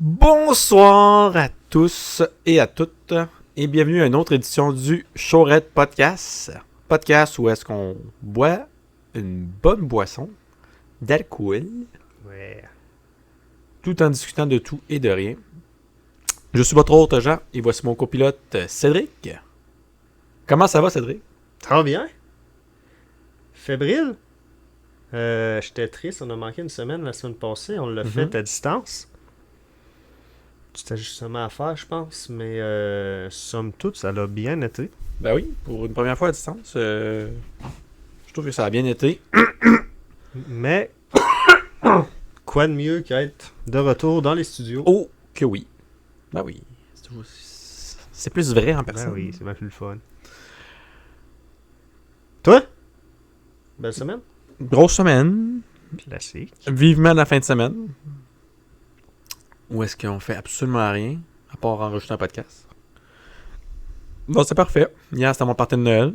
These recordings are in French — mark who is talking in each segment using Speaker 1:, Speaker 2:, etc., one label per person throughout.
Speaker 1: Bonsoir à tous et à toutes et bienvenue à une autre édition du Showred Podcast. Podcast où est-ce qu'on boit une bonne boisson d'alcool, tout en discutant de tout et de rien. Je suis votre hôte Jean et voici mon copilote Cédric. Comment ça va Cédric?
Speaker 2: Ça va bien? Fébrile? J'étais triste, on a manqué une semaine la semaine passée, on l'a fait à distance. Petit ajustement à faire, je pense, mais somme toute, ça l'a bien été.
Speaker 1: Ben oui, pour une première fois à distance, je trouve que ça a bien été.
Speaker 2: Mais, quoi de mieux qu'être de retour dans les studios?
Speaker 1: Oh, que oui. Ben oui. C'est plus vrai en personne.
Speaker 2: Ben oui, c'est bien plus le fun. Toi? Belle semaine?
Speaker 1: Grosse semaine.
Speaker 2: Classique.
Speaker 1: Vivement la fin de semaine. Où est-ce qu'on fait absolument rien, à part enregistrer un podcast. Bon, c'est parfait. Hier, c'était mon party de Noël.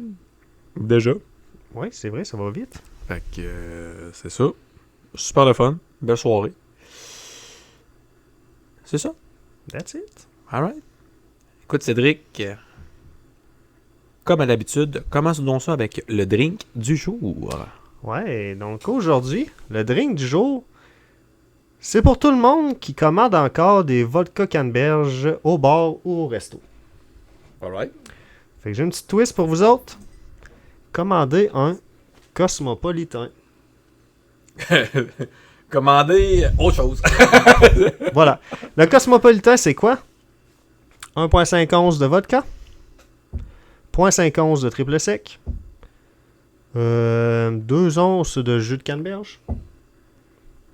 Speaker 1: Déjà.
Speaker 2: Oui, c'est vrai, ça va vite.
Speaker 1: Fait que c'est ça. Super le fun. Belle soirée. C'est ça.
Speaker 2: That's it.
Speaker 1: Alright. Écoute, Cédric, comme à l'habitude, commençons donc ça avec le drink du jour.
Speaker 2: Ouais, donc aujourd'hui, le drink du jour, c'est pour tout le monde qui commande encore des vodka canneberge au bar ou au resto.
Speaker 1: Alright.
Speaker 2: Fait que j'ai une petite twist pour vous autres. Commandez un Cosmopolitain.
Speaker 1: Commandez autre chose.
Speaker 2: Voilà. Le Cosmopolitain, c'est quoi? 1.5 onces de vodka. 0.5 onces de triple sec. 2 onces de jus de canneberge.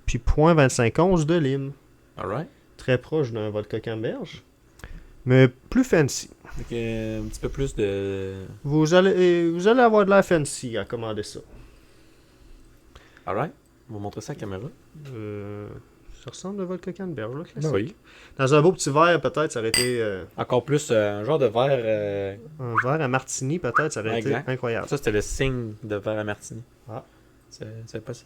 Speaker 2: Puis 0.25 onces de lime.
Speaker 1: Alright.
Speaker 2: Très proche d'un vodka canneberge. Mais plus fancy.
Speaker 1: Fait que, un petit peu plus de...
Speaker 2: Vous allez avoir de l'air fancy à commander ça.
Speaker 1: Alright. On va montrer ça à la caméra.
Speaker 2: Ça ressemble à vodka canneberge, là, classique.
Speaker 1: Ben oui.
Speaker 2: Dans un beau petit verre, peut-être, ça aurait été...
Speaker 1: Encore plus un genre de verre...
Speaker 2: un verre à martini, peut-être, ça aurait été
Speaker 1: Exact.
Speaker 2: incroyable.
Speaker 1: Ça, c'était le signe de verre à martini.
Speaker 2: Ah.
Speaker 1: C'est pas ça.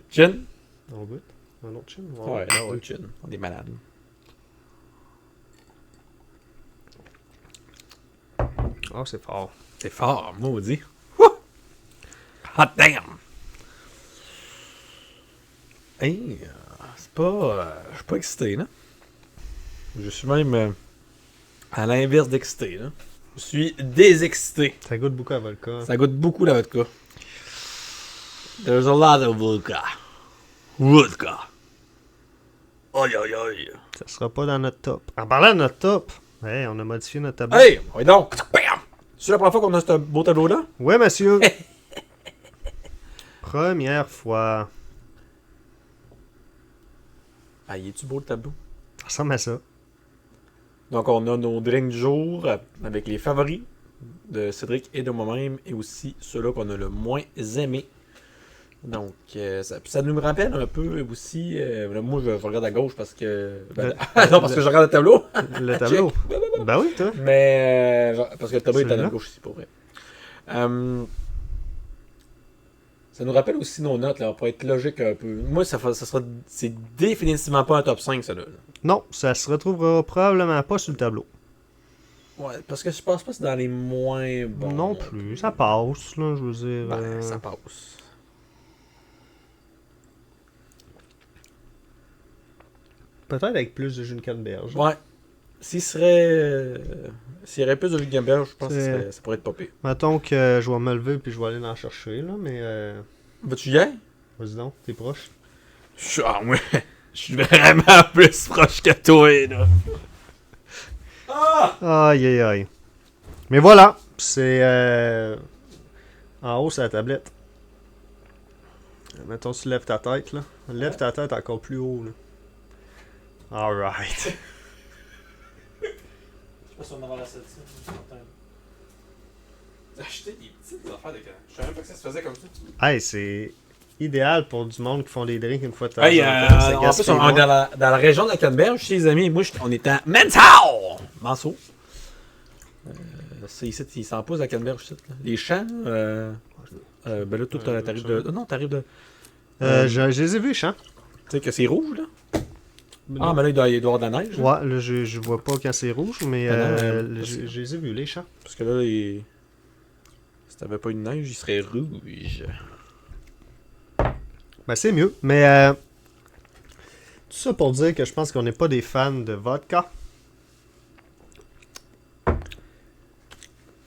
Speaker 1: Gin?
Speaker 2: On goûte. Un autre chin?
Speaker 1: Ouais, un gin. On est malades.
Speaker 2: Oh, c'est fort.
Speaker 1: C'est fort, maudit. Hot damn! Hey, c'est pas... je suis pas excité, là. Je suis même à l'inverse d'excité, là. Je suis désexcité.
Speaker 2: Ça goûte beaucoup à vodka.
Speaker 1: Ça goûte beaucoup la vodka. There's a lot of vodka. Vodka. Aïe aïe aïe.
Speaker 2: Ça sera pas dans notre top. En parlant de notre top, hey, on a modifié notre tableau.
Speaker 1: Hey, oui donc. C'est la première fois qu'on a ce beau tableau-là?
Speaker 2: Ouais, monsieur. Première fois.
Speaker 1: Ah, il est-tu beau le tableau?
Speaker 2: Ça ressemble à ça.
Speaker 1: Donc, on a nos drinks du jour avec les favoris de Cédric et de moi-même et aussi ceux-là qu'on a le moins aimé. Donc, ça nous rappelle un peu aussi. Moi, je regarde à gauche parce que. Non, parce que je regarde le tableau.
Speaker 2: Le tableau. Ben oui, toi.
Speaker 1: Mais. Parce que le tableau est à
Speaker 2: Celui-là.
Speaker 1: la gauche ici, pour vrai. Ça nous rappelle aussi nos notes, là, pour être logique un peu. Moi, c'est définitivement pas un top 5, ça là.
Speaker 2: Non, ça se retrouvera probablement pas sur le tableau.
Speaker 1: Ouais, parce que je pense pas que c'est dans les moins bons.
Speaker 2: non plus. Ça passe, là, je veux dire.
Speaker 1: Ben, ça passe.
Speaker 2: Peut-être avec plus de jus de canneberge.
Speaker 1: Ouais. S'il y aurait plus de jus de gamberge, je pense que ça pourrait être popé.
Speaker 2: Mettons que je vais me lever puis je vais aller en chercher, là, mais.
Speaker 1: Vas-tu y aller?
Speaker 2: Vas-y donc, t'es proche.
Speaker 1: Ouais. Je suis vraiment plus proche que toi, là. Ah!
Speaker 2: Aïe aïe aïe. Mais voilà, c'est en haut c'est la tablette. Mettons tu lèves ta tête là. Lève ta tête encore plus haut là. Alright.
Speaker 1: Je sais pas si on en va la celle-ci. T'as acheté des petites affaires de canne. Je savais même pas que ça se faisait comme ça.
Speaker 2: Hey, c'est idéal pour du monde qui font des drinks une fois de temps
Speaker 1: Hey,
Speaker 2: en temps. Ça
Speaker 1: en plus,
Speaker 2: gaspille
Speaker 1: on est
Speaker 2: moins.
Speaker 1: dans la région de la Canneberge, chez les amis. Moi, on est à Mental! Manceau. C'est ici, il s'en pose à Canneberge, ici, là. Les champs, ben là, tout t'arrives de. Non, t'arrives de.
Speaker 2: Je les ai vus, Champ.
Speaker 1: Tu sais que c'est rouge, là? Ah, mais là, il doit y avoir de la neige.
Speaker 2: Ouais, là, je vois pas quand c'est rouge, mais je les ai vus, les champs.
Speaker 1: Parce que là, si t'avais pas eu de neige, il serait rouge.
Speaker 2: Ben, c'est mieux. Mais tout ça pour dire que je pense qu'on n'est pas des fans de vodka.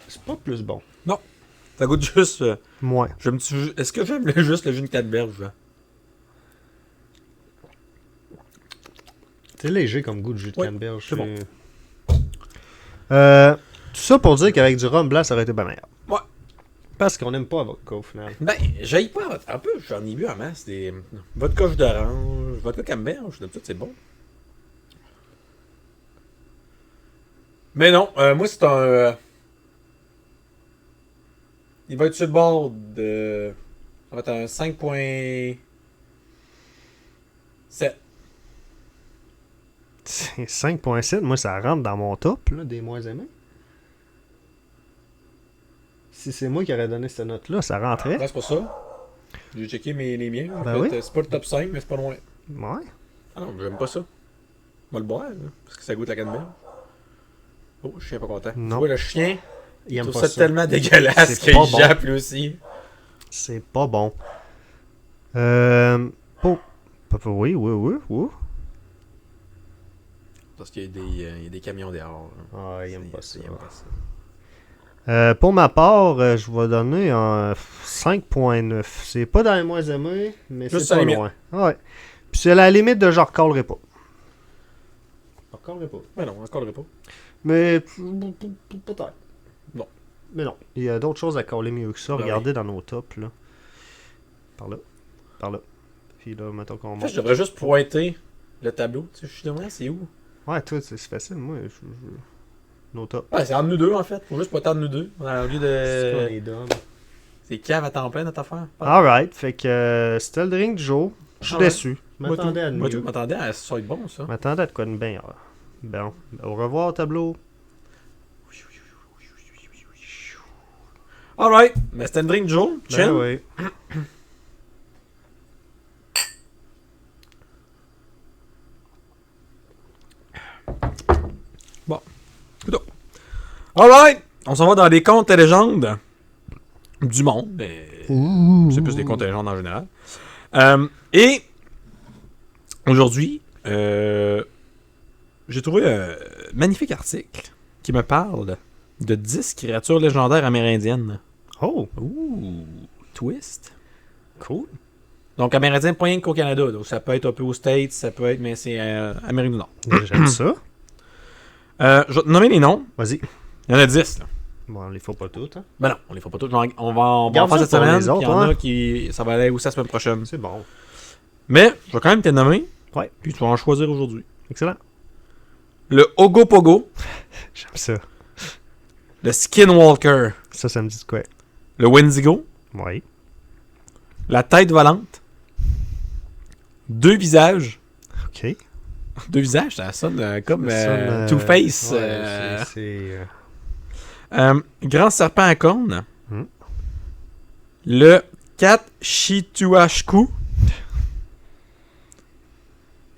Speaker 2: C'est pas plus bon.
Speaker 1: Ça goûte juste.
Speaker 2: Moins.
Speaker 1: Est-ce que j'aime juste le jus de canneberge? Là?
Speaker 2: C'est léger comme goût de jus de
Speaker 1: Ouais,
Speaker 2: canneberge.
Speaker 1: c'est bon.
Speaker 2: Tout ça pour dire qu'avec du rhum blanc, ça aurait été bien meilleur.
Speaker 1: Ouais.
Speaker 2: Parce qu'on n'aime pas la vodka au final.
Speaker 1: Ben, j'aille pas un peu. J'en ai bu en masse. Des vodka jus d'orange, vodka canneberge. D'habitude, c'est bon. Mais non, moi, c'est un. Il va être sur le bord de. Ça va être un 5.7.
Speaker 2: C'est 5.7, moi ça rentre dans mon top là, des moins aimés. Si c'est moi qui aurais donné cette note-là, ça rentrait.
Speaker 1: C'est pour ça. J'ai checké les miens. En
Speaker 2: Ben
Speaker 1: fait,
Speaker 2: oui.
Speaker 1: c'est pas le top 5, mais c'est pas loin.
Speaker 2: Ouais.
Speaker 1: Ah non, j'aime pas ça. On va le boire, là, parce que ça goûte la canneberge. Oh, je suis pas content.
Speaker 2: Non.
Speaker 1: Tu vois, le chien,
Speaker 2: Il
Speaker 1: il
Speaker 2: aime
Speaker 1: trouve
Speaker 2: pas
Speaker 1: ça
Speaker 2: ça.
Speaker 1: tellement dégueulasse
Speaker 2: C'est
Speaker 1: qu'il
Speaker 2: pas bon.
Speaker 1: jappe lui aussi.
Speaker 2: C'est pas bon. Oui.
Speaker 1: Parce qu'il y a des camions dehors.
Speaker 2: Ah, il aime pas ça.
Speaker 1: Il aime pas ça.
Speaker 2: Pour ma part, je vais donner un 5.9. C'est pas dans les moins aimés, mais
Speaker 1: Juste
Speaker 2: c'est
Speaker 1: à
Speaker 2: pas
Speaker 1: la limite.
Speaker 2: loin. Ouais. Puis c'est à la limite de je recallerai pas. Je recallerai pas.
Speaker 1: Mais non, on ne collerait pas.
Speaker 2: Mais peut-être.
Speaker 1: Non.
Speaker 2: Mais non. Il y a d'autres choses à coller mieux que ça.
Speaker 1: Ben
Speaker 2: Regardez dans nos tops, là. Par là. Puis là, mettons qu'on
Speaker 1: En fait,
Speaker 2: monte.
Speaker 1: je devrais juste pointer le tableau. Tu sais, je suis demandé, c'est où?
Speaker 2: Ouais, toi, c'est facile. Moi, nos tops.
Speaker 1: Ouais, c'est entre nous deux, en fait. Faut juste pointer entre nous deux. Au lieu
Speaker 2: C'est quoi
Speaker 1: de...
Speaker 2: les dômes?
Speaker 1: C'est cave à temps plein, notre affaire.
Speaker 2: Alright. Fait que c'était le drink du jour. Je suis
Speaker 1: Alright.
Speaker 2: déçu. Je m'attendais à de
Speaker 1: Moi, tout,
Speaker 2: mieux.
Speaker 1: je m'attendais à ce que ça soit bon, ça.
Speaker 2: Je m'attendais à de quoi de bien. Bon. Au revoir, tableau.
Speaker 1: Alright, mais c'était une drink du jour. Chill.
Speaker 2: Ben oui.
Speaker 1: Alright, on s'en va dans les contes et légendes du monde. Mais c'est plus des contes et légendes en général. Et aujourd'hui, j'ai trouvé un magnifique article qui me parle de 10 créatures légendaires amérindiennes.
Speaker 2: Oh,
Speaker 1: Ouh, twist.
Speaker 2: cool.
Speaker 1: Donc amérindien, pas rien qu'au Canada. Donc ça peut être un peu aux States, ça peut être, mais c'est Amérique du Nord.
Speaker 2: J'aime ça.
Speaker 1: Je vais te nommer les noms.
Speaker 2: Vas-y.
Speaker 1: Il y en a 10, là.
Speaker 2: Bon, on les faut pas toutes, hein.
Speaker 1: Ben non, on les fera pas tous. On va en
Speaker 2: Garde
Speaker 1: faire
Speaker 2: ça
Speaker 1: cette
Speaker 2: pour
Speaker 1: semaine.
Speaker 2: les
Speaker 1: Puis
Speaker 2: autres,
Speaker 1: il y en
Speaker 2: hein.
Speaker 1: a qui. Ça va aller aussi la semaine prochaine.
Speaker 2: C'est bon.
Speaker 1: Mais je vais quand même te nommer.
Speaker 2: Ouais.
Speaker 1: Puis tu vas en choisir aujourd'hui.
Speaker 2: Excellent.
Speaker 1: Le Ogopogo.
Speaker 2: J'aime ça.
Speaker 1: Le Skinwalker.
Speaker 2: Ça me dit de quoi?
Speaker 1: Le Wendigo.
Speaker 2: Oui.
Speaker 1: La Tête volante. Deux visages.
Speaker 2: Ok.
Speaker 1: Deux visages, ça sonne comme
Speaker 2: Ça sonne,
Speaker 1: Two-Face.
Speaker 2: ouais, c'est...
Speaker 1: Grand serpent à cornes.
Speaker 2: Hmm.
Speaker 1: Le Katchituashku.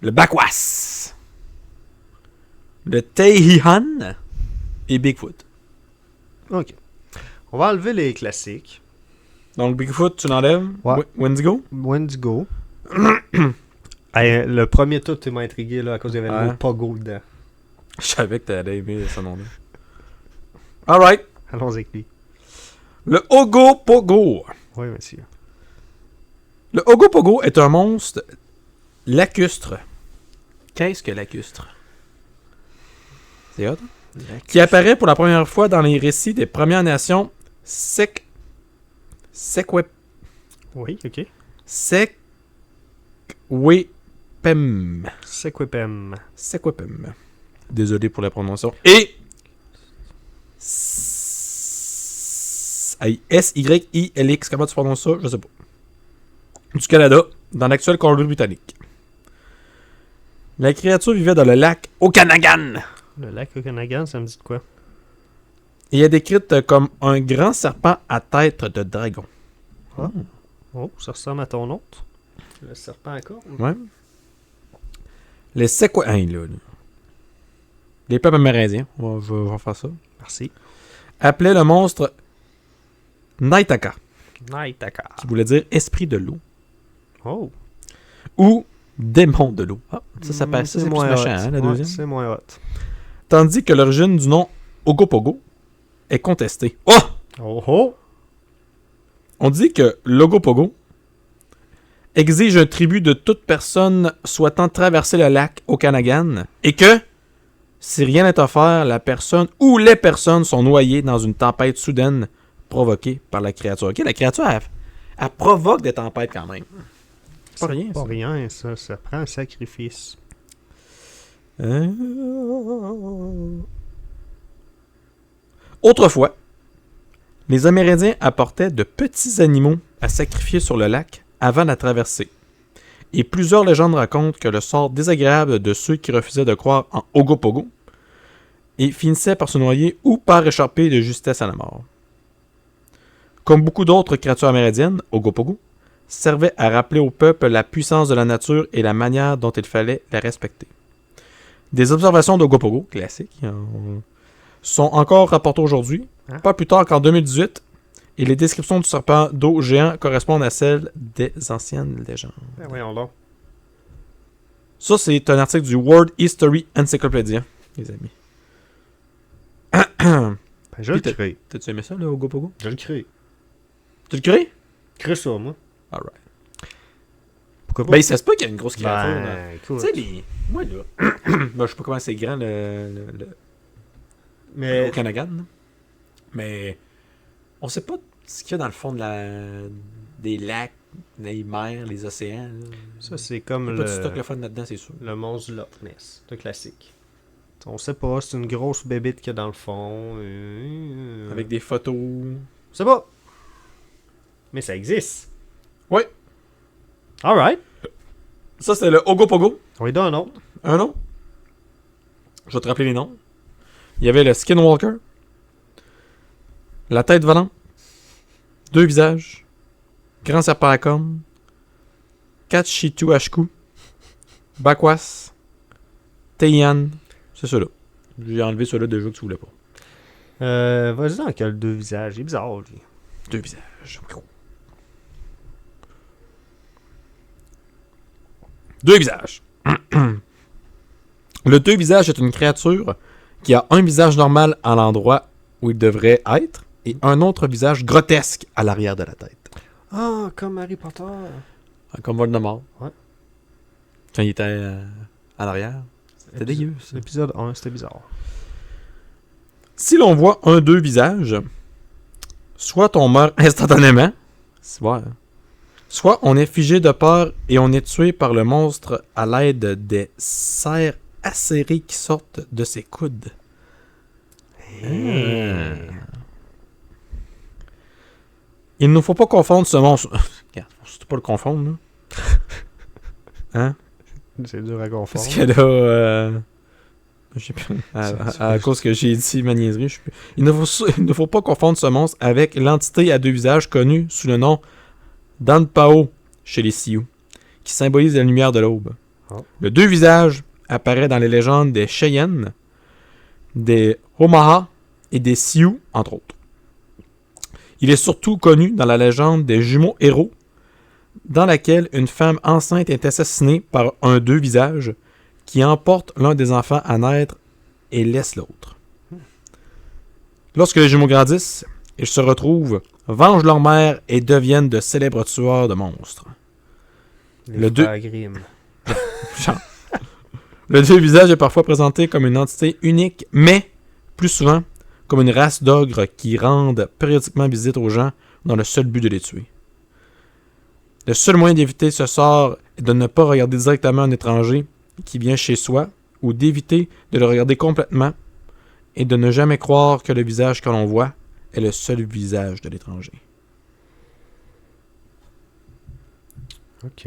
Speaker 1: Le Bakwas. Le Teihihan. Et Bigfoot.
Speaker 2: Ok. On va enlever les classiques.
Speaker 1: Donc Bigfoot, tu l'enlèves.
Speaker 2: Ouais.
Speaker 1: Wendigo.
Speaker 2: Wendigo. Hey, le premier tout, tu m'as intrigué là, à cause qu'il y avait le
Speaker 1: Ouais.
Speaker 2: mot Pogo dedans.
Speaker 1: Je savais que t'allais aimer ce nom-là. Alright.
Speaker 2: Allons avec lui.
Speaker 1: Le Ogopogo.
Speaker 2: Oui, monsieur.
Speaker 1: Le Ogopogo est un monstre lacustre. Qu'est-ce que lacustre? C'est hot. Qui apparaît pour la première fois dans les récits des Premières Nations Sekwepem.
Speaker 2: Oui, ok. Sekwepem.
Speaker 1: Sekwepem. Désolé pour la prononciation. Et S-Y-I-L-X. Comment tu prononces ça? Je sais pas. Du Canada, dans l'actuelle Colombie-Britannique. La créature vivait dans le lac Okanagan.
Speaker 2: Le lac Okanagan, ça me dit de quoi?
Speaker 1: Et est décrite comme un grand serpent à tête de dragon.
Speaker 2: Oh, ça ressemble à ton autre. Le serpent à cornes.
Speaker 1: Ouais. Les Séquoias. Hey, là. Les peuples amérindiens, on va faire ça.
Speaker 2: Merci.
Speaker 1: Appelaient le monstre Naitaka,
Speaker 2: Naitaka.
Speaker 1: qui voulait dire esprit de l'eau.
Speaker 2: Oh.
Speaker 1: Ou démon de l'eau. Ah, ça passe, c'est plus
Speaker 2: moins
Speaker 1: méchant,
Speaker 2: hot.
Speaker 1: hein, la
Speaker 2: Ouais,
Speaker 1: deuxième.
Speaker 2: c'est moins hot.
Speaker 1: Tandis que l'origine du nom Ogopogo est contestée. Oh!
Speaker 2: Oh oh!
Speaker 1: On dit que l'Ogopogo exige un tribut de toute personne souhaitant traverser le lac Okanagan et que, si rien n'est offert, la personne ou les personnes sont noyées dans une tempête soudaine provoquée par la créature. Ok, la créature, elle provoque des tempêtes quand même. C'est pas rien,
Speaker 2: Pas
Speaker 1: ça.
Speaker 2: rien, ça. Ça prend un sacrifice.
Speaker 1: Autrefois, les Amérindiens apportaient de petits animaux à sacrifier sur le lac avant la traversée. Et plusieurs légendes racontent que le sort désagréable de ceux qui refusaient de croire en Ogopogo et finissaient par se noyer ou par échapper de justesse à la mort. Comme beaucoup d'autres créatures amérindiennes, Ogopogo servait à rappeler au peuple la puissance de la nature et la manière dont il fallait la respecter. Des observations d'Ogopogo, classiques, sont encore rapportées aujourd'hui, pas plus tard qu'en 2018, et les descriptions du serpent d'eau géant correspondent à celles des anciennes légendes.
Speaker 2: Ben voyons donc.
Speaker 1: Ça, c'est un article du World History Encyclopedia, les amis.
Speaker 2: Ben, je le
Speaker 1: Puis
Speaker 2: crée.
Speaker 1: T'as-tu aimé ça, le Ogopogo?
Speaker 2: Je le crée.
Speaker 1: Tu le crées?
Speaker 2: Crée ça, moi.
Speaker 1: Alright.
Speaker 2: Pourquoi pas?
Speaker 1: Ben, ça se peut qu'il y ait une grosse créature. là.
Speaker 2: Ben, écoute.
Speaker 1: Tu sais, les... Moi, là... ben, je sais pas comment c'est grand, le
Speaker 2: Mais
Speaker 1: Okanagan, là. Mais... On sait pas ce qu'il y a dans le fond des lacs, les mers, les océans. Là.
Speaker 2: ça, c'est
Speaker 1: Il
Speaker 2: comme
Speaker 1: y a pas du stock le fun là-dedans, c'est sûr.
Speaker 2: le monstre du Loch Ness. C'est classique. On sait pas, c'est une grosse bébite qu'il y a dans le fond.
Speaker 1: Avec des photos.
Speaker 2: C'est pas. Mais ça existe.
Speaker 1: Ouais.
Speaker 2: Alright.
Speaker 1: Ça, c'est le Ogopogo.
Speaker 2: On lui donne un autre.
Speaker 1: Un nom. Je vais te rappeler les noms. Il y avait le Skinwalker. La tête volante. 2 visages. Grand serpent à cornes. Katshitu-Ashku. Bakwas. Teian. C'est ceux-là. J'ai enlevé ceux-là déjà que tu voulais pas.
Speaker 2: Vas-y dans quel deux visages. Il est bizarre, lui.
Speaker 1: 2 visages. 2 visages. Le 2 visages est une créature qui a un visage normal à l'endroit où il devrait être et un autre visage grotesque à l'arrière de la tête.
Speaker 2: Ah, comme Harry Potter.
Speaker 1: Comme Voldemort.
Speaker 2: Ouais.
Speaker 1: Quand il était à l'arrière. C'était dégueu, ça.
Speaker 2: L'épisode 1, c'était bizarre.
Speaker 1: Si l'on voit un 2 visages, soit on meurt instantanément, soit on est figé de peur et on est tué par le monstre à l'aide des serres acérées qui sortent de ses coudes. Il ne faut pas confondre ce monstre. Regarde, faut surtout pas le confondre, là. Hein?
Speaker 2: C'est dur à confondre.
Speaker 1: Parce que là, je sais plus, à cause que j'ai dit ma niaiserie, je sais plus. Il ne faut pas confondre ce monstre avec l'entité à 2 visages connue sous le nom d'Anpao chez les Sioux, qui symbolise la lumière de l'aube.
Speaker 2: Oh.
Speaker 1: Le 2 visages apparaît dans les légendes des Cheyennes, des Omaha et des Sioux, entre autres. Il est surtout connu dans la légende des jumeaux héros, dans laquelle une femme enceinte est assassinée par un 2 visages qui emporte l'un des enfants à naître et laisse l'autre. Lorsque les jumeaux grandissent, ils se retrouvent, vengent leur mère et deviennent de célèbres tueurs de monstres.
Speaker 2: Le
Speaker 1: deux-
Speaker 2: Grimm.
Speaker 1: Le 2 visages est parfois présenté comme une entité unique, mais plus souvent comme une race d'ogres qui rendent périodiquement visite aux gens dans le seul but de les tuer. Le seul moyen d'éviter ce sort est de ne pas regarder directement un étranger qui vient chez soi, ou d'éviter de le regarder complètement, et de ne jamais croire que le visage que l'on voit est le seul visage de l'étranger.
Speaker 2: Ok.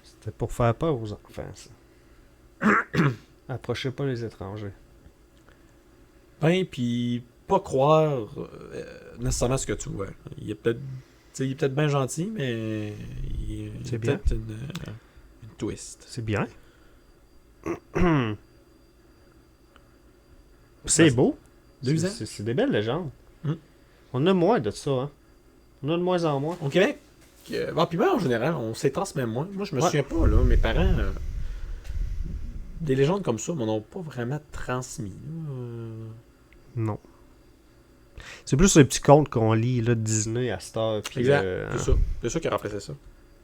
Speaker 2: C'était pour faire peur aux enfants, ça. Approchez pas les étrangers.
Speaker 1: Ben, puis pas croire nécessairement ce que tu vois. Il est peut-être bien gentil, mais il y a
Speaker 2: C'est bien.
Speaker 1: peut-être une twist.
Speaker 2: C'est bien. C'est beau.
Speaker 1: 2 ans.
Speaker 2: C'est des belles légendes.
Speaker 1: Mm.
Speaker 2: On a moins de ça, hein. On a de moins en moins.
Speaker 1: Au Québec, puis même en général, on s'y transmet moins. Moi, je me
Speaker 2: Ouais.
Speaker 1: souviens pas, là, mes parents, des légendes comme ça m'en ont pas vraiment transmis.
Speaker 2: Non. C'est plus les petits contes qu'on lit là, de Disney à cette heure. Puis,
Speaker 1: Exact, c'est ça. C'est ça qui a remplacé ça.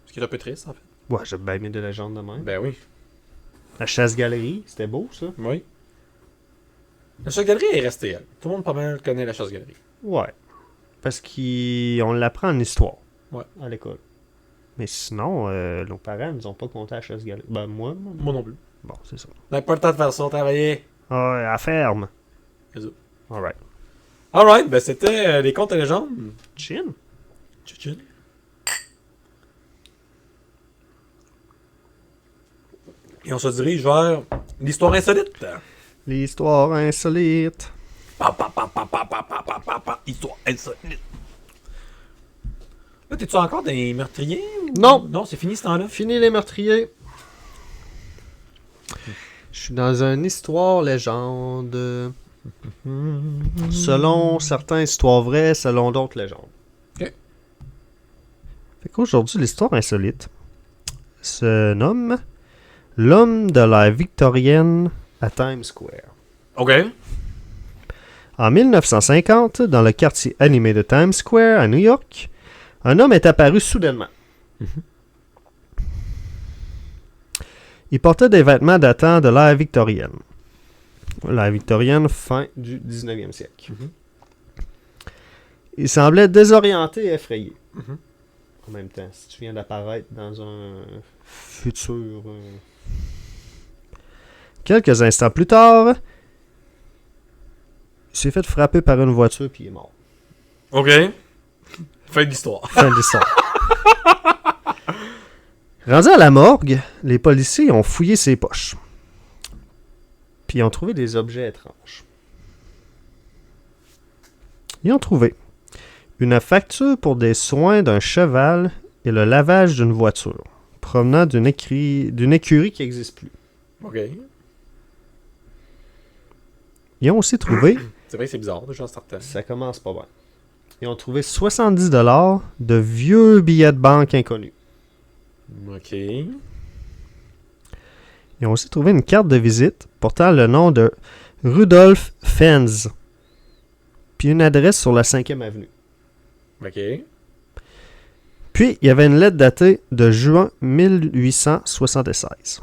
Speaker 1: Ce qui est un peu triste, en fait.
Speaker 2: Ouais, j'ai bien mis des légendes de même.
Speaker 1: Ben oui.
Speaker 2: La chasse-galerie, c'était beau, ça.
Speaker 1: Oui. La chasse-galerie est restée, elle. Tout le monde pas mal connaît la chasse-galerie.
Speaker 2: Ouais. Parce qu'on l'apprend en histoire.
Speaker 1: Ouais.
Speaker 2: À l'école. Mais sinon, nos parents nous ont pas compté la chasse-galerie. Ben, moi.
Speaker 1: Moi non plus.
Speaker 2: Bon, c'est ça.
Speaker 1: On n'a pas le temps de faire ça, travailler.
Speaker 2: Ah, ouais, à ferme.
Speaker 1: C'est ça.
Speaker 2: Alright.
Speaker 1: Alright, ben c'était les contes et légendes.
Speaker 2: Chin.
Speaker 1: Tchou-tchou. Et on se dirige vers l'histoire insolite.
Speaker 2: L'histoire insolite.
Speaker 1: Histoire insolite. Là, t'es-tu encore des meurtriers? Ou...
Speaker 2: Non.
Speaker 1: Non, c'est fini ce temps-là.
Speaker 2: Fini les meurtriers. Je suis dans une histoire légende. Selon certains histoires vraies, selon d'autres légendes.
Speaker 1: Ok.
Speaker 2: Fait qu'aujourd'hui, l'histoire insolite se nomme L'homme de la victorienne à Times Square.
Speaker 1: OK.
Speaker 2: En 1950, dans le quartier animé de Times Square à New York, un homme est apparu soudainement. Il portait des vêtements datant de l'ère victorienne. L'ère victorienne, fin du 19e siècle. Il semblait désorienté et effrayé. En même temps, si tu viens d'apparaître dans un futur... Quelques instants plus tard, il s'est fait frapper par une voiture puis il est mort.
Speaker 1: OK. Fin de l'histoire.
Speaker 2: Fin de l'histoire. Rendu à la morgue, les policiers ont fouillé ses poches. Puis ils ont trouvé des objets étranges. Ils ont trouvé une facture pour des soins d'un cheval et le lavage d'une voiture, provenant d'une écurie qui n'existe plus.
Speaker 1: OK.
Speaker 2: Ils ont aussi trouvé,
Speaker 1: C'est vrai que c'est bizarre, déjà, en startant.
Speaker 2: ça commence pas bien, ils ont trouvé 70$ de vieux billets de banque inconnus.
Speaker 1: OK.
Speaker 2: Ils ont aussi trouvé une carte de visite portant le nom de Rudolph Fenz, puis une adresse sur la 5e avenue.
Speaker 1: OK.
Speaker 2: Puis, il y avait une lettre datée de juin 1876.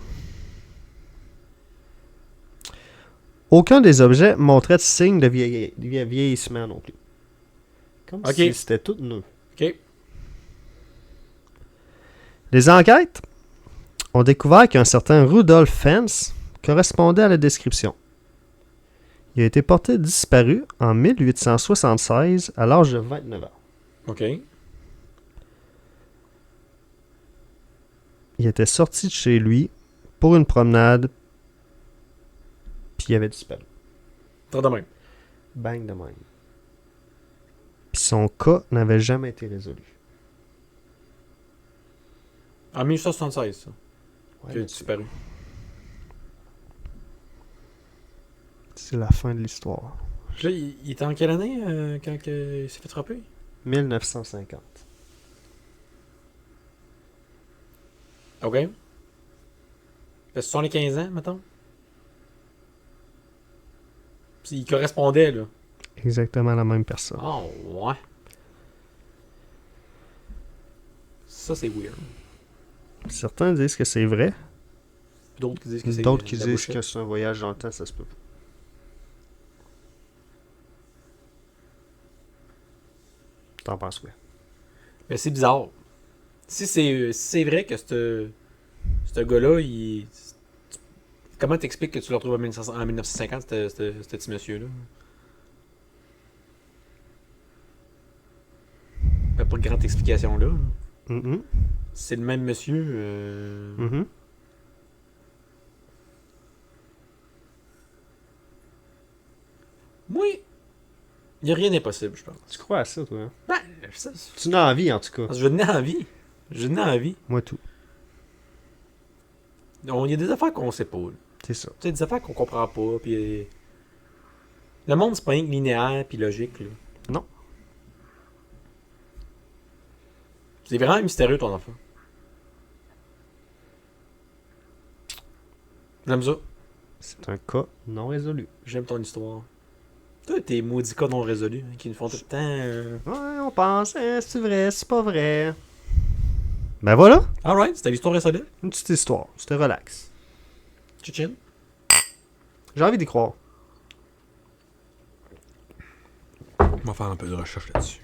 Speaker 2: Aucun des objets montrait de signe de vieillissement non plus. Comme
Speaker 1: Ok.
Speaker 2: si c'était tout neuf.
Speaker 1: OK.
Speaker 2: Les enquêtes ont découvert qu'un certain Rudolph Fens correspondait à la description. Il a été porté disparu en 1876 à l'âge de 29 ans.
Speaker 1: OK.
Speaker 2: Il était sorti de chez lui pour une promenade, puis il avait disparu.
Speaker 1: Très de même.
Speaker 2: Bang de même. Puis son cas n'avait jamais été résolu.
Speaker 1: En 1876, ça.
Speaker 2: Ouais,
Speaker 1: Qui a disparu.
Speaker 2: c'est la fin de l'histoire.
Speaker 1: Là, il était en quelle année quand il s'est fait frapper?
Speaker 2: 1950.
Speaker 1: OK. Fait que ce sont les 15 ans, mettons? Puis il correspondait, là.
Speaker 2: Exactement la même personne.
Speaker 1: Oh, ouais. Ça, c'est weird.
Speaker 2: Certains disent que c'est vrai,
Speaker 1: D'autres qui disent que c'est
Speaker 2: d'autres qui
Speaker 1: de la
Speaker 2: disent
Speaker 1: bullshit.
Speaker 2: que c'est un voyage dans le temps, ça se peut pas. T'en penses quoi?
Speaker 1: Mais c'est bizarre. Si c'est vrai que ce gars-là, il... Comment t'expliques que tu le retrouves en 1950, ce petit monsieur-là? Pas de grande explication là.
Speaker 2: Mhm.
Speaker 1: C'est le même monsieur.
Speaker 2: Mhm.
Speaker 1: Moi, il n'y a rien d'impossible, je pense.
Speaker 2: Tu crois à ça, toi? Hein?
Speaker 1: Ben, ça,
Speaker 2: Tu n'as envie, en tout cas.
Speaker 1: je n'ai envie. Je n'ai envie.
Speaker 2: Moi, tout.
Speaker 1: Il y a des affaires qu'on sait pas.
Speaker 2: C'est ça.
Speaker 1: Tu sais, des affaires qu'on comprend pas. Puis le monde, c'est pas rien que linéaire puis logique. Là.
Speaker 2: Non.
Speaker 1: C'est vraiment mystérieux ton enfant. J'aime ça.
Speaker 2: C'est un cas non résolu.
Speaker 1: J'aime ton histoire. Toi, tes maudits cas non résolus hein, qui nous font tout le temps.
Speaker 2: Ouais, on pense, hein, c'est vrai, c'est pas vrai. Ben voilà,
Speaker 1: Alright, c'était l'histoire résolue.
Speaker 2: une petite histoire. C'était relax.
Speaker 1: Chichin.
Speaker 2: J'ai envie d'y croire.
Speaker 1: On va faire un peu de recherche là-dessus.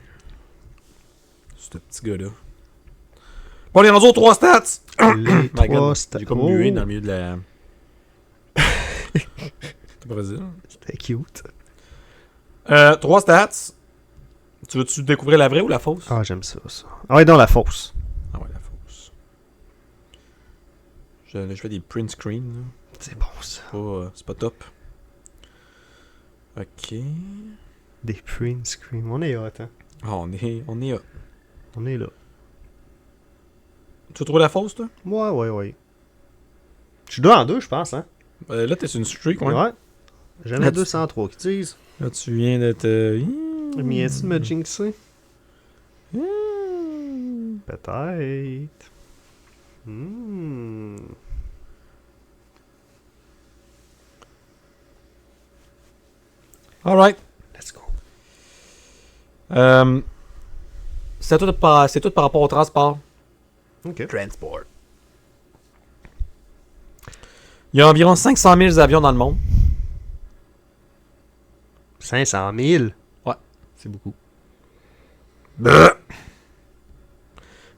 Speaker 1: Ce petit gars-là. Bon, on est rendu aux 3 stats!
Speaker 2: Les
Speaker 1: My God,
Speaker 2: trois stats.
Speaker 1: j'ai comme mué dans le milieu de la. C'est pas facile.
Speaker 2: C'était cute.
Speaker 1: 3 stats. Tu veux-tu découvrir la vraie ou la fausse?
Speaker 2: Ah, j'aime ça. Ah ouais, dans la fausse.
Speaker 1: Ah ouais, la fausse. Je fais des print screens. Là.
Speaker 2: C'est bon, ça.
Speaker 1: C'est pas top. Ok.
Speaker 2: Des print screens. On est hot, hein.
Speaker 1: Ah, on est hot.
Speaker 2: On est là.
Speaker 1: Tu veux trouver la fausse, toi?
Speaker 2: Ouais. Je suis 2 en 2, je pense, hein.
Speaker 1: Là, t'es sur une streak, ouais.
Speaker 2: Ouais. Jamais
Speaker 1: Là,
Speaker 2: 203 qui disent.
Speaker 1: Là, tu viens de te...
Speaker 2: Mais est-ce de me jinxer?
Speaker 1: Hmm.
Speaker 2: Peut-être. Hmm.
Speaker 1: Alright.
Speaker 2: Let's go.
Speaker 1: C'est tout par rapport au transport.
Speaker 2: Ok.
Speaker 1: Transport. Il y a environ 500 000 avions dans le monde.
Speaker 2: 500 000?
Speaker 1: Ouais.
Speaker 2: C'est beaucoup.
Speaker 1: Il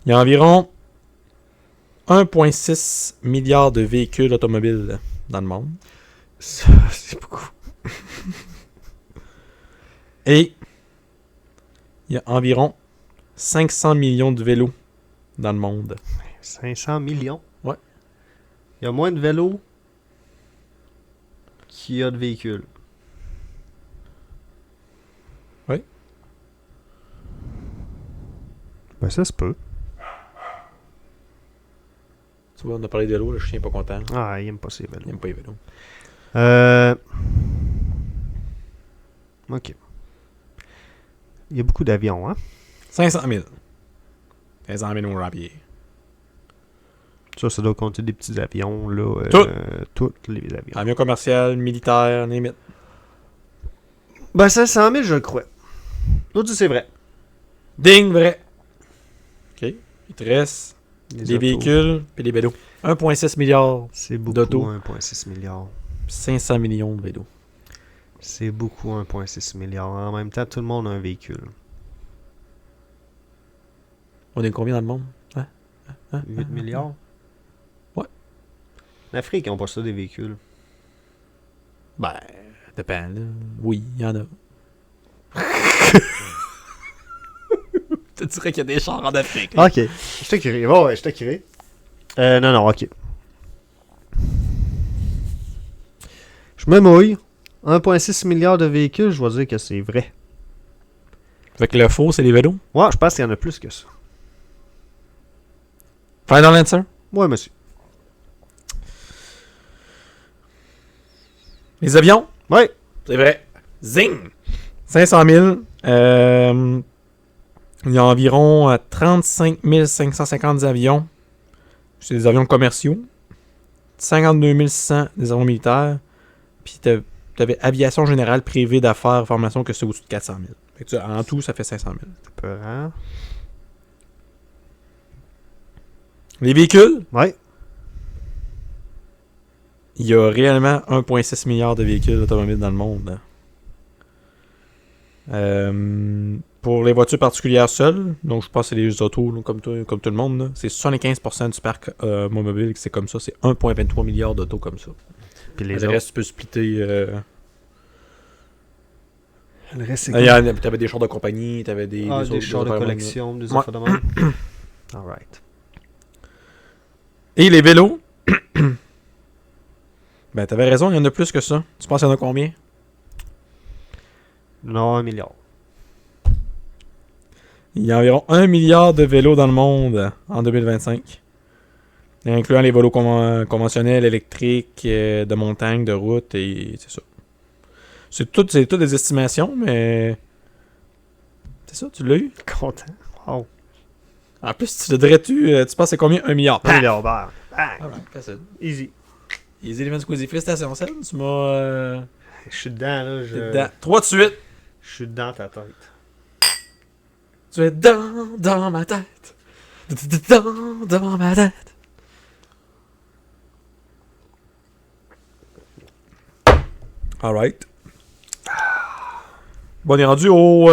Speaker 1: y a environ 1,6 milliard de véhicules automobiles dans le monde.
Speaker 2: Ça, c'est beaucoup.
Speaker 1: Et il y a environ 500 millions de vélos dans le monde.
Speaker 2: 500 millions?
Speaker 1: Ouais.
Speaker 2: Il y a moins de vélos qu'il y a de véhicules.
Speaker 1: Oui.
Speaker 2: Ben ça se peut.
Speaker 1: Tu vois, on a parlé de vélo, le chien est pas content.
Speaker 2: Ah, il aime pas ces vélos.
Speaker 1: Il aime pas les vélos.
Speaker 2: Ok. Il y a beaucoup d'avions, hein?
Speaker 1: 500 000. 500 000 au rapier.
Speaker 2: Ça doit compter des petits avions, là. Tous les avions.
Speaker 1: Avion commercial, militaire, limite.
Speaker 2: Ben 500 000, je le crois. L'autre dit c'est vrai.
Speaker 1: Ding, vrai. Ok. Il te reste les
Speaker 2: autos.
Speaker 1: véhicules et les vélos. 1,6 milliard.
Speaker 2: C'est beaucoup,
Speaker 1: d'autos.
Speaker 2: 1,6 milliard.
Speaker 1: 500 millions de vélos.
Speaker 2: C'est beaucoup, 1,6 milliard. En même temps, tout le monde a un véhicule.
Speaker 1: On est combien dans le monde?
Speaker 2: 8 milliards?
Speaker 1: Ouais.
Speaker 2: L'Afrique, ils n'ont pas ça des véhicules.
Speaker 1: Ben, dépend, là. Oui, il y en a. Tu dirais qu'il y a des chars en Afrique. Là.
Speaker 2: Ok. Je t'ai curé. Bon, ouais, je t'ai curé. Non, ok. Je me mouille. 1,6 milliard de véhicules, je vais dire que c'est vrai.
Speaker 1: Fait que le faux, c'est les vélos.
Speaker 2: Ouais, je pense qu'il y en a plus que ça.
Speaker 1: Final answer?
Speaker 2: Ouais, monsieur.
Speaker 1: Les avions?
Speaker 2: Ouais.
Speaker 1: C'est vrai. Zing! 500 000. Il y a environ 35 550 avions. C'est des avions commerciaux. 52 600 des avions militaires. Puis t'avais aviation générale, privée, d'affaires, formation, que c'est au-dessus de 400 000. Fait que en tout, ça fait 500 000.
Speaker 2: C'est peurant.
Speaker 1: Les véhicules?
Speaker 2: Ouais.
Speaker 1: Il y a réellement 1,6 milliard de véhicules automobiles dans le monde. Pour les voitures particulières seules, donc je pense que c'est les autos là, comme tout le monde, là, c'est 75% du parc automobile que c'est comme ça. C'est 1,23 milliard d'autos comme ça.
Speaker 2: Puis
Speaker 1: Le
Speaker 2: les
Speaker 1: reste, tu peux splitter.
Speaker 2: Le reste, c'est
Speaker 1: T'avais des chars de compagnie, t'avais des
Speaker 2: chars de collection, des
Speaker 1: Ouais.
Speaker 2: affaires de même. Alright.
Speaker 1: Et les vélos. Ben, t'avais raison, il y en a plus que ça. Tu penses qu'il y en a combien?
Speaker 2: Non, 1 milliard.
Speaker 1: Il y a environ 1 milliard de vélos dans le monde en 2025. Incluant les volos conventionnels, électriques, de montagne, de route, et c'est ça. C'est tout des estimations, mais... C'est ça, tu l'as eu?
Speaker 2: Content. Wow.
Speaker 1: En plus, tu le dirais-tu penses c'est combien? 1 milliard.
Speaker 2: 1 milliard. Bang.
Speaker 1: Alright, facile.
Speaker 2: Easy.
Speaker 1: Easy Lemon Squeezie. Félicitations, Seb. Tu m'as...
Speaker 2: Je suis dedans, là.
Speaker 1: t'es dedans. 3 de suite.
Speaker 2: Je suis dans ta tête.
Speaker 1: Tu es dans ma tête. Dans ma tête. Alright. Bon, on est rendu au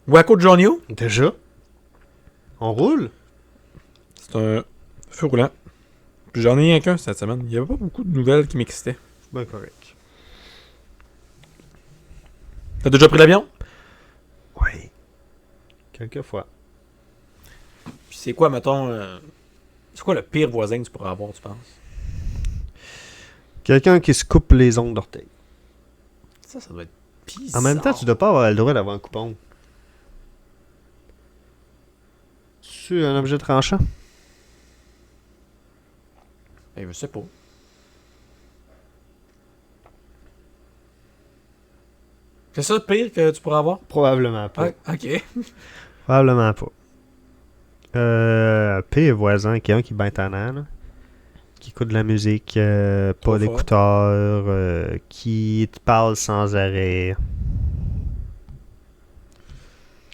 Speaker 1: Waco Johnny-O.
Speaker 2: Déjà? On roule?
Speaker 1: C'est un feu roulant. Puis j'en ai rien qu'un cette semaine. Il n'y avait pas beaucoup de nouvelles qui m'excitaient.
Speaker 2: Ben correct.
Speaker 1: T'as déjà pris l'avion?
Speaker 2: Oui. Quelques fois.
Speaker 1: Puis c'est quoi, mettons... c'est quoi le pire voisin que tu pourrais avoir, tu penses?
Speaker 2: Quelqu'un qui se coupe les ongles d'orteil.
Speaker 1: Ça doit être bizarre.
Speaker 2: En même temps, tu dois pas avoir le droit d'avoir un coupon. C'est un objet tranchant?
Speaker 1: Je sais pas. C'est ça le pire que tu pourrais avoir?
Speaker 2: Probablement pas.
Speaker 1: Ouais, ok.
Speaker 2: Probablement pas. Pire voisin, quelqu'un qui bête en là. Qui écoute de la musique, pas
Speaker 1: Trop
Speaker 2: d'écouteurs, qui te parle sans arrêt.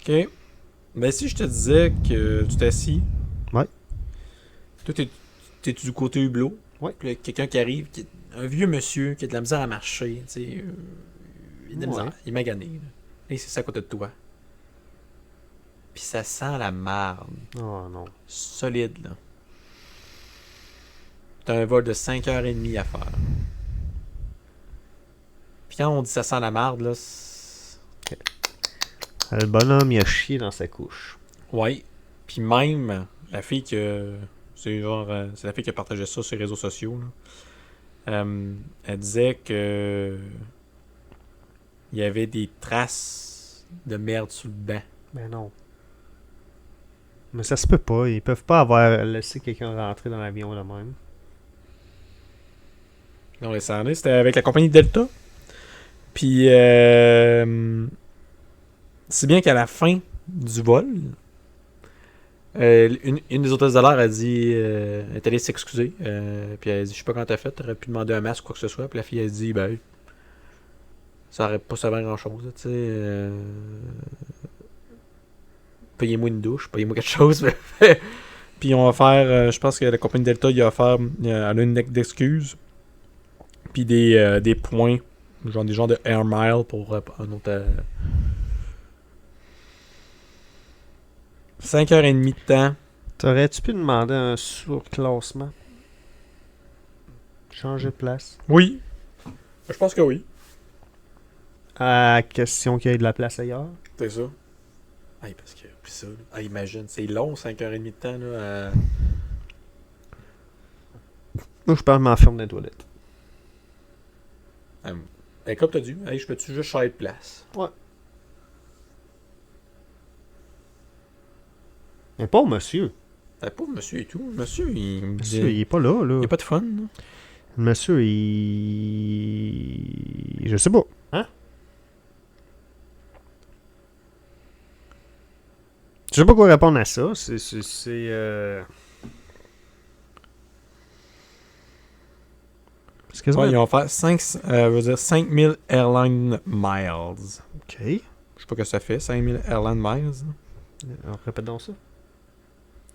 Speaker 1: Ok. Ben si je te disais que tu t'assis.
Speaker 2: Ouais.
Speaker 1: Toi, t'es du côté hublot.
Speaker 2: Ouais.
Speaker 1: Puis là, quelqu'un qui arrive, un vieux monsieur qui a de la misère à marcher, tu sais. Il a de la misère. Il est magané. Là. Et c'est ça à côté de toi. Puis ça sent la marde.
Speaker 2: Oh non.
Speaker 1: Solide, là. T'as un vol de 5h30 à faire. Puis quand on dit ça sent la marde, là,
Speaker 2: Le bonhomme, il a chié dans sa couche.
Speaker 1: ouais. Puis même, la fille que... C'est genre... c'est la fille qui a partagé ça sur les réseaux sociaux, là. Elle disait que... Il y avait des traces de merde sur le banc.
Speaker 2: Ben non. Mais ça se peut pas. Ils peuvent pas avoir laissé quelqu'un rentrer dans l'avion là même.
Speaker 1: Non, les cernés, c'était avec la compagnie Delta. Puis, si bien qu'à la fin du vol, une des hôtesses de l'air a dit, elle est allée s'excuser. Puis elle a dit, je sais pas comment t'as fait, t'aurais pu demander un masque ou quoi que ce soit. Puis la fille a dit, ben, ça aurait pas servi à grand chose, tu sais. Payez-moi une douche, payez-moi quelque chose. Puis on va faire, je pense que la compagnie Delta, il a offert, elle a une lettre d'excuse. Puis des points, genre des genres de air mile pour un autre. 5h30 de temps.
Speaker 2: T'aurais-tu pu demander un surclassement? Changer de place?
Speaker 1: Oui. Je pense que oui.
Speaker 2: À question qu'il y ait de la place ailleurs?
Speaker 1: C'est ça. Hey, parce que, puis ça, là. Imagine, c'est long, 5h30 de temps, là.
Speaker 2: Moi, je pense que je m'enferme dans les toilettes.
Speaker 1: Comme t'as dit, hey, je peux-tu juste changer de place?
Speaker 2: Ouais. Mais pas monsieur.
Speaker 1: Pas monsieur et tout. Monsieur,
Speaker 2: Monsieur, il est pas là, là.
Speaker 1: Il n'y a pas de fun, là.
Speaker 2: Monsieur, il... Je sais pas. Hein? Je sais pas quoi répondre à ça. C'est
Speaker 1: Ouais, ils vont faire 5000 airline miles.
Speaker 2: OK.
Speaker 1: Je sais pas ce que ça fait, 5000 airline miles.
Speaker 2: Alors, répète donc ça.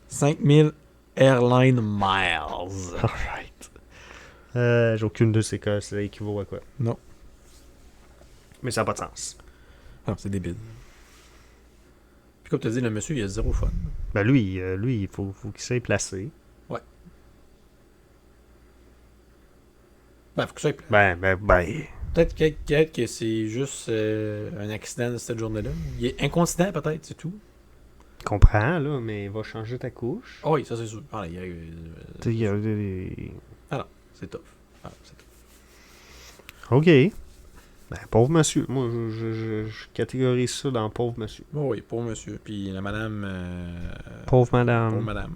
Speaker 1: 5000 airline miles.
Speaker 2: Alright. J'ai aucune de ces cas. Ça équivaut à quoi?
Speaker 1: Non.
Speaker 2: Mais ça n'a pas de sens.
Speaker 1: Non, c'est débile. Puis comme tu as dit, le monsieur, il a zéro fun.
Speaker 2: Ben lui, il faut qu'il s'aille placer.
Speaker 1: Ouais. Ben, faut que ça...
Speaker 2: Ben.
Speaker 1: Peut-être que c'est juste un accident de cette journée-là. Il est incontinent, peut-être, c'est tout.
Speaker 2: Comprends, là, mais il va changer ta couche.
Speaker 1: Oh oui, ça c'est sûr. Ah, non, c'est tough. Ah, c'est tough.
Speaker 2: OK. Ben, pauvre monsieur. Moi, je catégorise ça dans pauvre monsieur.
Speaker 1: Oh oui, pauvre monsieur. Puis la madame...
Speaker 2: Pauvre madame.
Speaker 1: Pauvre madame.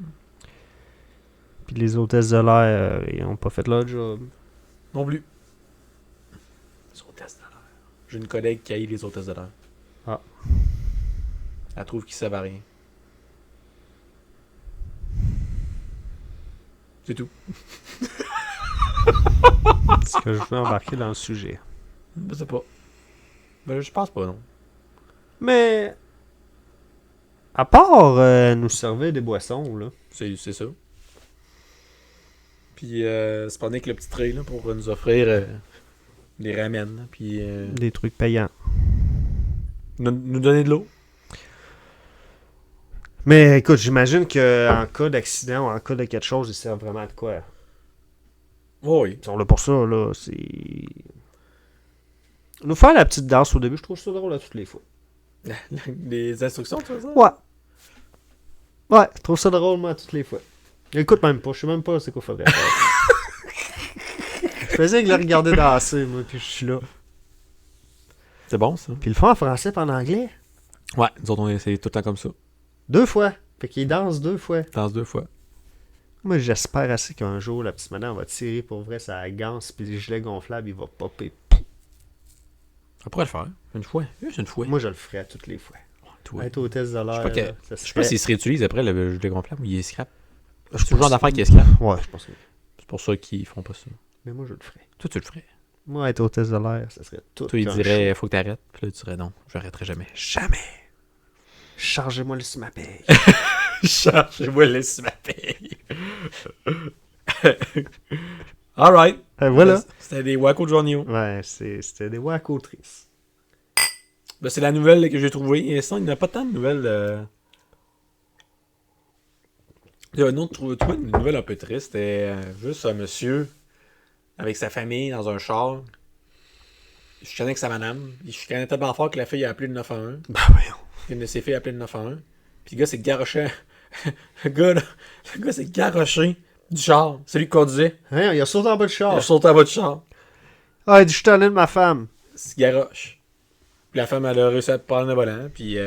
Speaker 2: Puis les hôtesses de l'air, ils ont pas fait leur job.
Speaker 1: Non plus. Les hôtesses de l'air. J'ai une collègue qui haït les hôtesses de l'air.
Speaker 2: Ah.
Speaker 1: Elle trouve qu'ils servent à rien. C'est tout.
Speaker 2: Est-ce que je veux embarquer dans le sujet?
Speaker 1: Je sais pas. Ben, je pense pas, non.
Speaker 2: Mais... À part nous servir des boissons, là.
Speaker 1: C'est ça. Puis, c'est pas que le petit trait, là, pour nous offrir des ramen, là, puis
Speaker 2: Des trucs payants.
Speaker 1: nous donner de l'eau.
Speaker 2: Mais écoute, j'imagine qu'en cas d'accident ou en cas de quelque chose, ils servent vraiment de quoi?
Speaker 1: Oh, oui.
Speaker 2: Ils sont là pour ça, là. C'est... Nous faire la petite danse au début, je trouve ça drôle à toutes les fois.
Speaker 1: Les instructions, tu vois ça?
Speaker 2: Ouais. Ouais, je trouve ça drôle, moi, à toutes les fois. Écoute même pas, je sais même pas c'est quoi faudrait faire. Je faisais que le regarder danser, moi, puis je suis là.
Speaker 1: C'est bon, ça.
Speaker 2: Puis le font en français pas en anglais.
Speaker 1: Ouais, nous autres, on essaie tout le temps comme ça.
Speaker 2: 2 fois. Fait qu'ils dansent 2 fois.
Speaker 1: Danse 2 fois.
Speaker 2: Moi, j'espère assez qu'un jour, la petite madame va tirer pour vrai sa ganse, puis les gilets gonflables, il va popper.
Speaker 1: On pourrait le faire. Une fois. Juste une fois.
Speaker 2: Moi, je le ferais à toutes les fois.
Speaker 1: Toi.
Speaker 2: Être hôtesse de l'air,
Speaker 1: Je sais pas que-
Speaker 2: là, ça
Speaker 1: Je sais pas
Speaker 2: serait...
Speaker 1: s'il se réutilise après le gilet gonflable ou il est scrap.
Speaker 2: Je
Speaker 1: C'est le genre
Speaker 2: pense-
Speaker 1: d'affaire qui est scrap.
Speaker 2: Ouais, je pense que...
Speaker 1: C'est pour ça qu'ils font pas ça.
Speaker 2: Mais moi, je le ferais.
Speaker 1: Toi, tu le ferais.
Speaker 2: Moi, être hôtesse de l'air, ça serait tout.
Speaker 1: Toi, il
Speaker 2: qu'un
Speaker 1: dirait, faut que t'arrêtes. Puis là, tu dirais, non, j'arrêterai jamais.
Speaker 2: Jamais. Chargez-moi le sur ma paye.
Speaker 1: Chargez-moi le sur ma paye. Alright.
Speaker 2: Voilà.
Speaker 1: C'était des Waco de Journey.
Speaker 2: Ouais, c'était des wacko tristes.
Speaker 1: Ben, c'est la nouvelle que j'ai trouvée. Et ça, il n'y a pas tant de nouvelles. Il y a une autre, trouvé une nouvelle un peu triste. C'était juste un monsieur avec sa famille dans un char. Je chicanais avec sa madame. Il chicanait tellement fort que la fille a appelé le 911.
Speaker 2: Ben voyons.
Speaker 1: Une de ses filles a appelé le 911. Puis le gars s'est garoché. Le gars s'est garoché du char. C'est lui qui conduisait.
Speaker 2: Hein, il a sauté en bas de
Speaker 1: Il
Speaker 2: char.
Speaker 1: a sauté en bas du char.
Speaker 2: Ah, il dit, je suis allé de ma femme.
Speaker 1: Il se garoche. Puis la femme, elle a réussi à prendre le volant. Puis,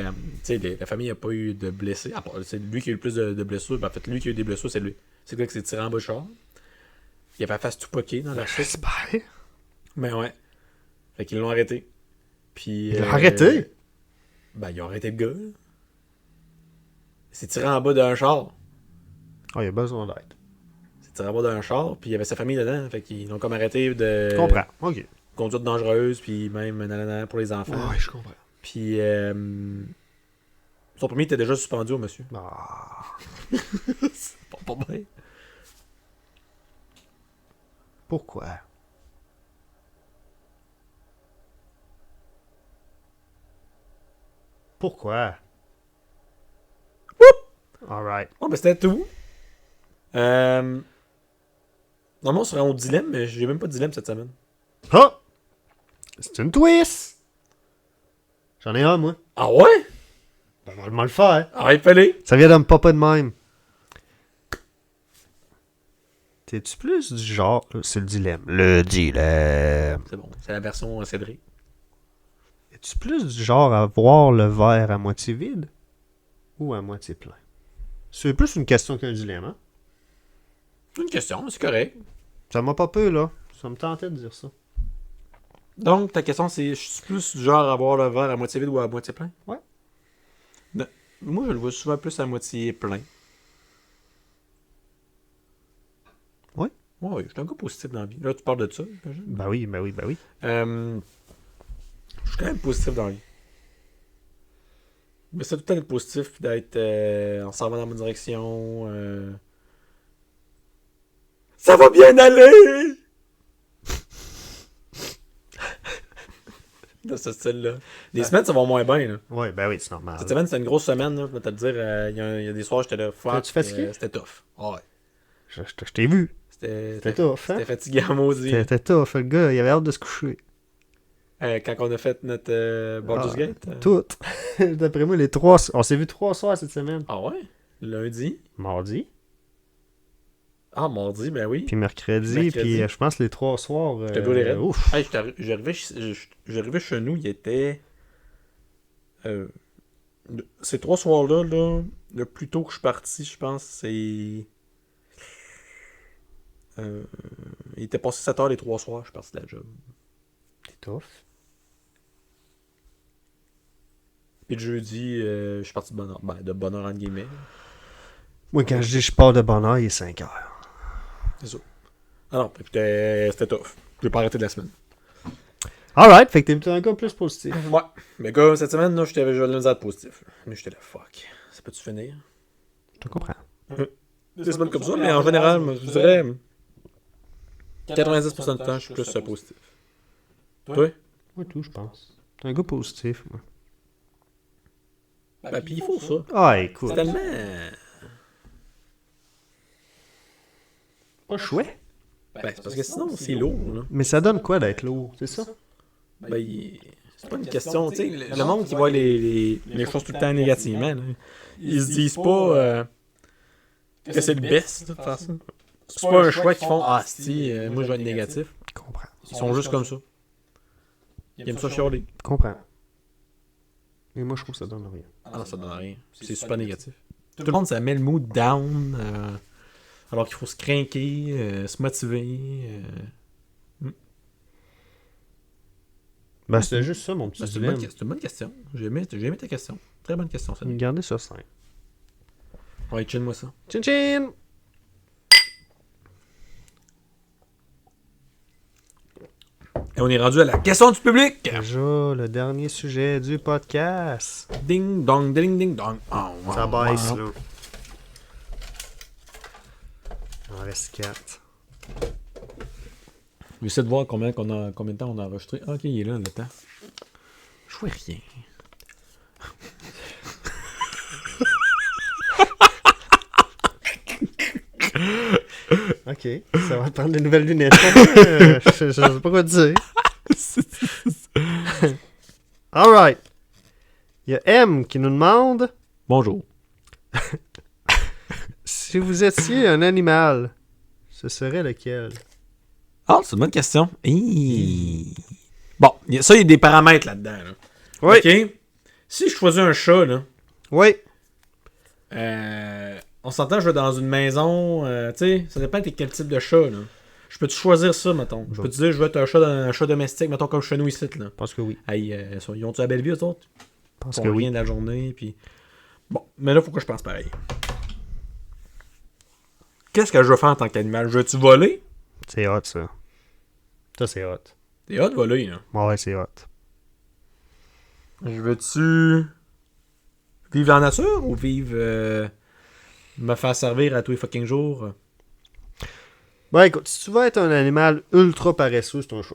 Speaker 1: tu sais, la famille n'a pas eu de blessés. C'est lui qui a eu le plus de blessures. Ben, en fait, lui qui a eu des blessures, c'est lui. C'est le gars qui s'est tiré en bas du char. Il a fait la face tout poqué dans la chute.
Speaker 2: J'espère.
Speaker 1: Mais ouais. Fait qu'ils l'ont arrêté. Puis.
Speaker 2: Ils l'ont arrêté?
Speaker 1: Ben, ils ont arrêté le gars. Là. Il s'est tiré en bas d'un char.
Speaker 2: Ah, il a besoin d'aide.
Speaker 1: Il s'est tiré en bas d'un char. Puis il y avait sa famille dedans. Fait qu'ils l'ont comme arrêté de.
Speaker 2: Je comprends. Ok.
Speaker 1: Conduite dangereuse. Puis même nanana, pour les enfants.
Speaker 2: Ouais, je comprends.
Speaker 1: Puis. Son premier était déjà suspendu au monsieur.
Speaker 2: Ah.
Speaker 1: C'est pas bien.
Speaker 2: Pourquoi? Pourquoi? Alright.
Speaker 1: Bon, ben c'était tout. Normalement, on serait en dilemme, mais j'ai même pas de dilemme cette semaine.
Speaker 2: Ah! C'est une twist! J'en ai un, moi.
Speaker 1: Ah ouais?
Speaker 2: Ben, on va le faire.
Speaker 1: Ah, il fallait.
Speaker 2: Ça vient de me popper de même. T'es-tu plus du genre... C'est le dilemme. Le dilemme.
Speaker 1: C'est bon, c'est la version Cédric.
Speaker 2: Es-tu plus du genre à voir le verre à moitié vide ou à moitié plein? C'est plus une question qu'un dilemme, hein?
Speaker 1: C'est une question, c'est correct.
Speaker 2: Ça m'a pas peu, là. Ça me tentait de dire ça.
Speaker 1: Donc, ta question, c'est: je suis plus du genre à boire le verre à moitié vide ou à moitié plein?
Speaker 2: Ouais.
Speaker 1: Moi, je le vois souvent plus à moitié plein.
Speaker 2: Ouais.
Speaker 1: Ouais, je suis un gars positif dans la vie. Là, tu parles de ça, j'imagine?
Speaker 2: Ben oui, ben oui, ben oui.
Speaker 1: Je suis quand même positif dans la vie. Mais c'est tout le temps d'être positif puis d'être en s'en va dans la bonne direction. Ça va bien aller! Dans ce style-là. Des semaines, ça va moins bien. Là.
Speaker 2: Ouais, ben oui, c'est normal.
Speaker 1: Cette semaine, c'était une grosse semaine. Là, je vais te le dire. Il y a des soirs, j'étais là. Fuck,
Speaker 2: T'es-tu fatigué?
Speaker 1: c'était tough. Ah ouais.
Speaker 2: Je t'ai vu.
Speaker 1: C'était
Speaker 2: tough, hein?
Speaker 1: C'était fatigant, maudit.
Speaker 2: T'étais tough, le gars, il avait hâte de se coucher.
Speaker 1: Quand on a fait notre Baldur's Gate.
Speaker 2: Tout. D'après moi, les 3... On s'est vu 3 soirs cette semaine.
Speaker 1: Ah ouais? Lundi.
Speaker 2: Mardi.
Speaker 1: Ah, mardi, ben oui.
Speaker 2: Puis mercredi. Puis je pense les 3 soirs...
Speaker 1: J'étais brûlé raide.
Speaker 2: Ouf.
Speaker 1: Hey, j'arrivais chez nous, il était... ces 3 soirs-là, là, le plus tôt que je suis parti, je pense, c'est... Il était passé 7 heures les 3 soirs, je suis parti de la job.
Speaker 2: T'es tough.
Speaker 1: Puis le jeudi, je suis parti de bonne heure. Ben, de bonne heure entre guillemets.
Speaker 2: Moi, quand je dis je pars de bonne heure, il est 5 heures.
Speaker 1: C'est ça. Ah non, puis c'était tough. Je vais pas arrêter de la semaine.
Speaker 2: Alright, fait que t'es un gars plus positif.
Speaker 1: Ouais. Mais gars, cette semaine, là, j'avais de la misère positif. Mais j'étais là, fuck. Ça peut-tu finir?
Speaker 2: Je te comprends.
Speaker 1: Des semaines comme ça, mais en général, moi, je dirais 90% du temps, je suis plus positif. Toi?
Speaker 2: Moi, tout, je pense. T'es un gars positif, moi.
Speaker 1: Ben, pis il faut ça.
Speaker 2: Ah, écoute.
Speaker 1: C'est tellement...
Speaker 2: Pas chouette.
Speaker 1: Ben, c'est parce que sinon, c'est lourd, là.
Speaker 2: Mais ça donne quoi d'être lourd, c'est ça?
Speaker 1: Ben, c'est pas une question, tu sais, le monde qui voit les choses tout le temps négativement, là, ils se disent pas que c'est le best, de faire ça. C'est pas un choix qu'ils font, ah, si, moi je vais être négatif.
Speaker 2: Je comprends.
Speaker 1: Ils sont juste comme ça. Ils aiment ça chialer.
Speaker 2: Je comprends. Mais moi, je trouve que ça donne rien.
Speaker 1: Ah non, ça donne rien. C'est super négatif. Tout le monde, ça met le mood down, alors qu'il faut se craquer, se motiver.
Speaker 2: Ben, c'était juste ça, mon petit
Speaker 1: Ben, c'est
Speaker 2: dilemme.
Speaker 1: une bonne question. J'ai aimé ta question. Très bonne question, ça.
Speaker 2: Gardez sur 5.
Speaker 1: Ouais, chill-moi ça.
Speaker 2: Chin chin!
Speaker 1: Et on est rendu à la question du public.
Speaker 2: Déjà, le dernier sujet du podcast.
Speaker 1: Ding dong, ding ding dong. Oh, wow,
Speaker 2: Ça baisse,
Speaker 1: wow.
Speaker 2: là. Il en reste 4.
Speaker 1: J'essaie de voir combien de temps on a enregistré. Ah, ok, il est là, le temps. Je vois rien.
Speaker 2: Ok, ça va te prendre des nouvelles lunettes. Je sais pas quoi te dire. Alright. Il y a M qui nous demande
Speaker 1: Bonjour.
Speaker 2: si vous étiez un animal, ce serait lequel?
Speaker 1: Ah, c'est une bonne question. Bon, il y a des paramètres là-dedans. Là.
Speaker 2: Oui.
Speaker 1: Ok. Si je choisis un chat, là,
Speaker 2: Oui.
Speaker 1: on s'entend, je vais dans une maison, tu sais, ça dépend de quel type de chat, là. Je peux-tu choisir ça, mettons? Je peux te dire, je veux être un chat domestique, mettons, comme chez nous ici, là.
Speaker 2: Je pense que oui.
Speaker 1: Hey, ils ont-tu la belle vie, eux autres?
Speaker 2: Je pense
Speaker 1: Ils
Speaker 2: que
Speaker 1: font
Speaker 2: oui.
Speaker 1: rien de la journée, puis... Bon, mais là, faut que je pense pareil. Qu'est-ce que je veux faire en tant qu'animal? Je veux-tu voler?
Speaker 2: C'est hot, ça. Ça, c'est hot.
Speaker 1: C'est hot de voler, là.
Speaker 2: Ouais, c'est hot.
Speaker 1: Je veux-tu vivre en nature ou vivre... me faire servir à tous les fucking jours?
Speaker 2: Ben écoute, si tu veux être un animal ultra paresseux, c'est un chat.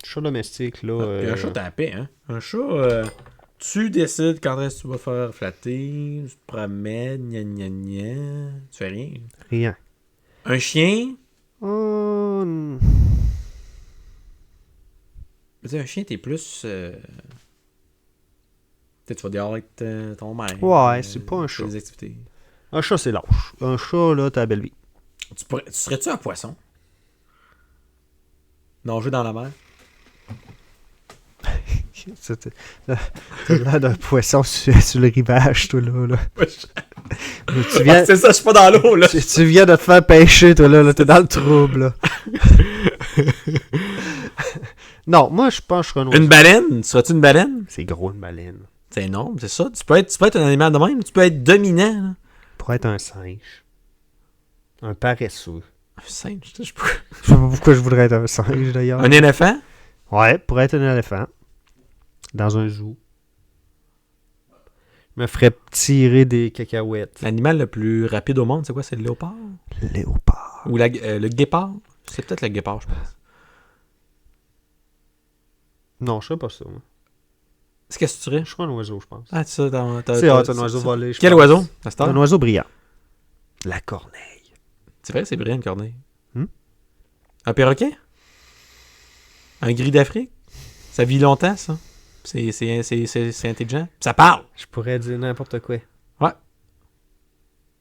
Speaker 2: Chat domestique, là.
Speaker 1: Puis un chat, t'as la paix, hein? Un chat, tu décides quand est-ce que tu vas faire flatter, tu te promènes, gna gna gna, tu fais rien.
Speaker 2: Rien.
Speaker 1: Un chien,
Speaker 2: Oh,
Speaker 1: tu sais, un chien, t'es plus... Peut-être tu vas dehors avec ton mère.
Speaker 2: Ouais, c'est pas un
Speaker 1: faire
Speaker 2: chat.
Speaker 1: des activités.
Speaker 2: un chat, c'est lâche. Un chat, là, t'as la belle vie.
Speaker 1: Tu serais-tu un poisson? Nager dans la mer?
Speaker 2: T'as l'air d'un poisson sur le rivage, toi, là. Mais tu viens,
Speaker 1: Ah, c'est ça, je suis pas dans l'eau, là.
Speaker 2: tu viens de te faire pêcher, toi, là. T'es dans le trouble, là. Non, moi, je pense que je serais un oiseau.
Speaker 1: Une baleine? Serais-tu une baleine?
Speaker 2: C'est gros, une baleine.
Speaker 1: C'est énorme, c'est ça. Tu peux être un animal de même, tu peux être dominant, là.
Speaker 2: Pour être un singe. Un paresseux.
Speaker 1: Un singe, tu sais, je peux...
Speaker 2: Je sais pas pourquoi je voudrais être un singe, d'ailleurs.
Speaker 1: Un éléphant?
Speaker 2: Ouais, pour être un éléphant. Dans un zoo. Je me ferais tirer des cacahuètes.
Speaker 1: L'animal le plus rapide au monde, c'est quoi? C'est le léopard?
Speaker 2: Léopard.
Speaker 1: Ou le guépard? C'est peut-être le guépard, je pense.
Speaker 2: Non, je sais pas ça, moi.
Speaker 1: Qu'est-ce que tu serais?
Speaker 2: Je serais un oiseau, je pense.
Speaker 1: Ah, c'est ça.
Speaker 2: C'est un oiseau volé, je
Speaker 1: Quel
Speaker 2: pense.
Speaker 1: oiseau? À cette heure?
Speaker 2: Un oiseau brillant. La corneille.
Speaker 1: C'est vrai, c'est brillant, une corneille.
Speaker 2: Hmm?
Speaker 1: Un perroquet? Un gris d'Afrique? Ça vit longtemps, ça? C'est intelligent? Ça parle!
Speaker 2: Je pourrais dire n'importe quoi.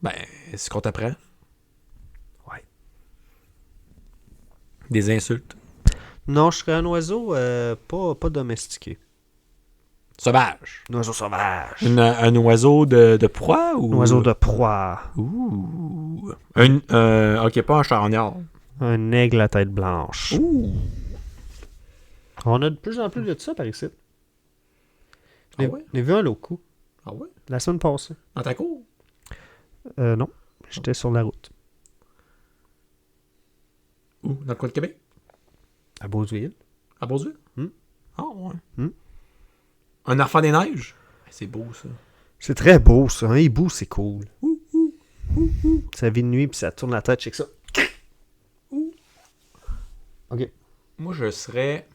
Speaker 1: Ben, c'est ce qu'on t'apprend.
Speaker 2: Ouais.
Speaker 1: Des insultes.
Speaker 2: Non, je serais un oiseau pas domestiqué.
Speaker 1: Sauvage.
Speaker 2: Un oiseau sauvage.
Speaker 1: Un oiseau de proie ou...
Speaker 2: Un oiseau de proie.
Speaker 1: Ouh. Ok, pas un charognard.
Speaker 2: Un aigle à tête blanche.
Speaker 1: Ouh.
Speaker 2: On a de plus en plus de ça par ici.
Speaker 1: Ah ouais?
Speaker 2: J'ai vu un l'autre coup.
Speaker 1: Ah ouais?
Speaker 2: La semaine passée.
Speaker 1: Dans ta cour?
Speaker 2: Non. J'étais sur la route.
Speaker 1: Où? Dans le coin de Québec?
Speaker 2: À Beauceville.
Speaker 1: À Beauceville?
Speaker 2: Hmm.
Speaker 1: Ah ouais.
Speaker 2: Hmm.
Speaker 1: Un enfant des neiges? C'est beau, ça.
Speaker 2: C'est très beau, ça. Un hibou, c'est cool.
Speaker 1: Ouh, ouh, ouh, ouh.
Speaker 2: Ça vit de nuit, puis ça tourne la tête, check ça.
Speaker 1: Ouh.
Speaker 2: OK.
Speaker 1: Moi, je serais...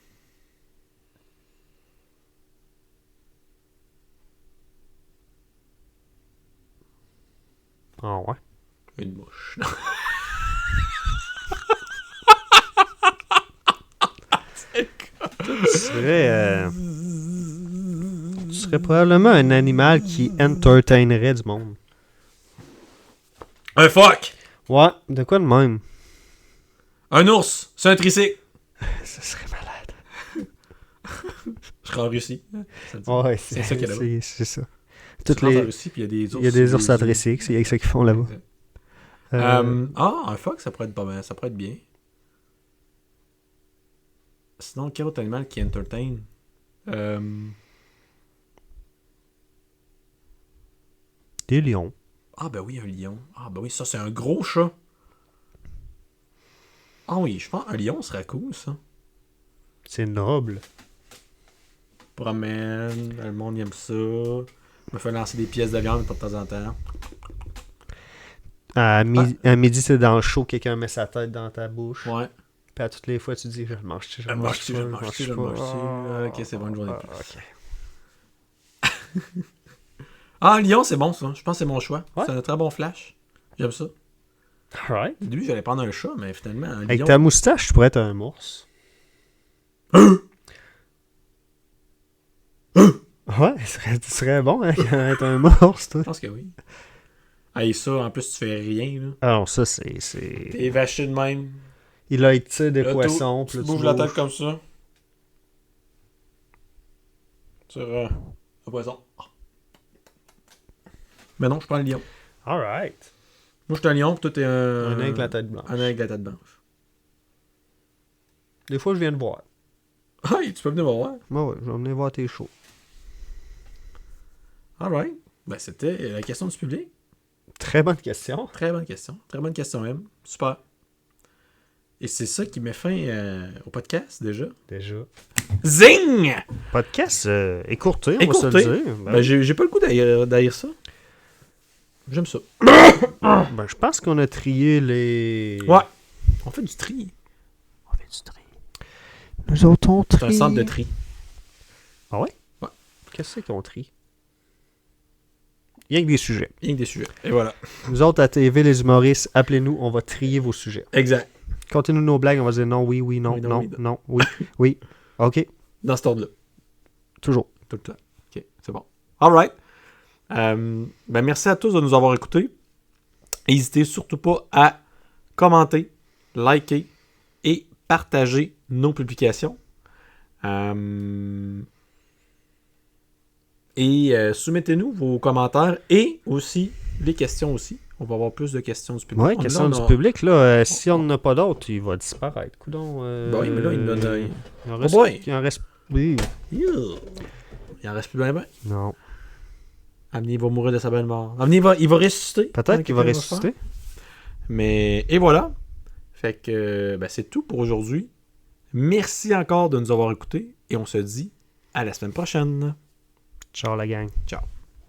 Speaker 2: Ah ouais.
Speaker 1: Une mouche.
Speaker 2: Tu serais probablement un animal qui entertainerait du monde.
Speaker 1: Un phoque!
Speaker 2: Ouais, de quoi de même?
Speaker 1: Un ours! C'est un tricycle!
Speaker 2: Ça serait malade.
Speaker 1: Je serais en Russie. Ça dit.
Speaker 2: Ouais,
Speaker 1: C'est ça qu'il y a là-bas.
Speaker 2: c'est ça.
Speaker 1: Tu
Speaker 2: Toutes
Speaker 1: rentres en
Speaker 2: les...
Speaker 1: Russie, puis il y a des ours.
Speaker 2: Il y a des ours à tricycle, c'est ça qu'ils font là-bas.
Speaker 1: Un phoque, ça pourrait être pas mal. Ça pourrait être bien. Sinon, quel autre animal qui entertain?
Speaker 2: Des lions.
Speaker 1: Ah ben oui, un lion. Ah ben oui, ça c'est un gros chat. Ah oui, je pense un lion serait cool, ça.
Speaker 2: C'est noble.
Speaker 1: Promène, le monde aime ça. Me fait lancer des pièces de viande de temps en temps.
Speaker 2: À midi, c'est dans le show, quelqu'un met sa tête dans ta bouche.
Speaker 1: Ouais.
Speaker 2: Puis à toutes les fois, tu dis, je le mange-tu,
Speaker 1: Je le mange-tu. Ok, c'est bon, une journée de plus.
Speaker 2: Ok.
Speaker 1: Ah, un lion, c'est bon, ça. Je pense que c'est mon choix.
Speaker 2: Ouais.
Speaker 1: C'est un très bon flash. J'aime ça.
Speaker 2: Alright.
Speaker 1: Au début, j'allais prendre un chat, mais finalement, un
Speaker 2: Avec
Speaker 1: lion...
Speaker 2: ta moustache, tu pourrais être un morse. Ouais, tu serais bon hein, être un morse, toi.
Speaker 1: Je pense que oui. Ah, et ça, en plus, tu fais rien, là.
Speaker 2: Ah non, ça, c'est...
Speaker 1: T'es vaché de même.
Speaker 2: Il a été des
Speaker 1: Là,
Speaker 2: poissons.
Speaker 1: Tu
Speaker 2: puis là,
Speaker 1: bouges la tête comme ça. Sur un poisson. Mais non, je prends le lion.
Speaker 2: Alright.
Speaker 1: Moi, je suis un lion, puis toi, t'es un...
Speaker 2: Un aigle à tête blanche.
Speaker 1: Un aigle à tête blanche.
Speaker 2: Des fois, je viens de voir.
Speaker 1: Hey, tu peux venir me voir.
Speaker 2: Ouais, je vais venir voir tes shows.
Speaker 1: Alright. Ben, c'était la question du public.
Speaker 2: Très bonne question.
Speaker 1: Très bonne question. Très bonne question, M. Super. Et c'est ça qui met fin au podcast, déjà.
Speaker 2: Déjà.
Speaker 1: Zing!
Speaker 2: Podcast écourté, on va
Speaker 1: Écourté.
Speaker 2: se le dire.
Speaker 1: Ben, j'ai pas le goût d'haïr ça. J'aime ça.
Speaker 2: Ben, je pense qu'on a trié les...
Speaker 1: Ouais. On fait du tri.
Speaker 2: On fait du tri. Nous autres, on trie.
Speaker 1: C'est un centre de tri.
Speaker 2: Ah ouais?
Speaker 1: Ouais.
Speaker 2: Qu'est-ce qu'on trie? Rien que des sujets.
Speaker 1: Rien que des sujets. Et voilà.
Speaker 2: Nous autres, à TV, les humoristes, appelez-nous, on va trier vos sujets.
Speaker 1: Exact.
Speaker 2: Contez-nous nos blagues, on va dire non, oui, oui, non,
Speaker 1: Oui, non,
Speaker 2: non,
Speaker 1: oui, non.
Speaker 2: non, oui, oui. OK,
Speaker 1: Dans cet ordre-là.
Speaker 2: toujours.
Speaker 1: Tout le temps. OK, c'est bon. Alright. Ben merci à tous de nous avoir écoutés. N'hésitez surtout pas à commenter, liker et partager nos publications. Soumettez-nous vos commentaires et aussi les questions aussi. On va avoir plus de questions du public.
Speaker 2: Ouais, question du public, là, si on n'en a pas d'autres, il va disparaître. Coudon,
Speaker 1: Ben oui, mais là, il me donne...
Speaker 2: il en reste...
Speaker 1: Oh boy!
Speaker 2: Il en reste... Oui.
Speaker 1: Il en reste plus bien.
Speaker 2: Non.
Speaker 1: Amenez, il va mourir de sa belle mort. Amenez, il va ressusciter.
Speaker 2: Peut-être qu'il va ressusciter.
Speaker 1: Mais, et voilà. Fait que, ben, c'est tout pour aujourd'hui. Merci encore de nous avoir écoutés et on se dit à la semaine prochaine.
Speaker 2: Ciao la gang.
Speaker 1: Ciao.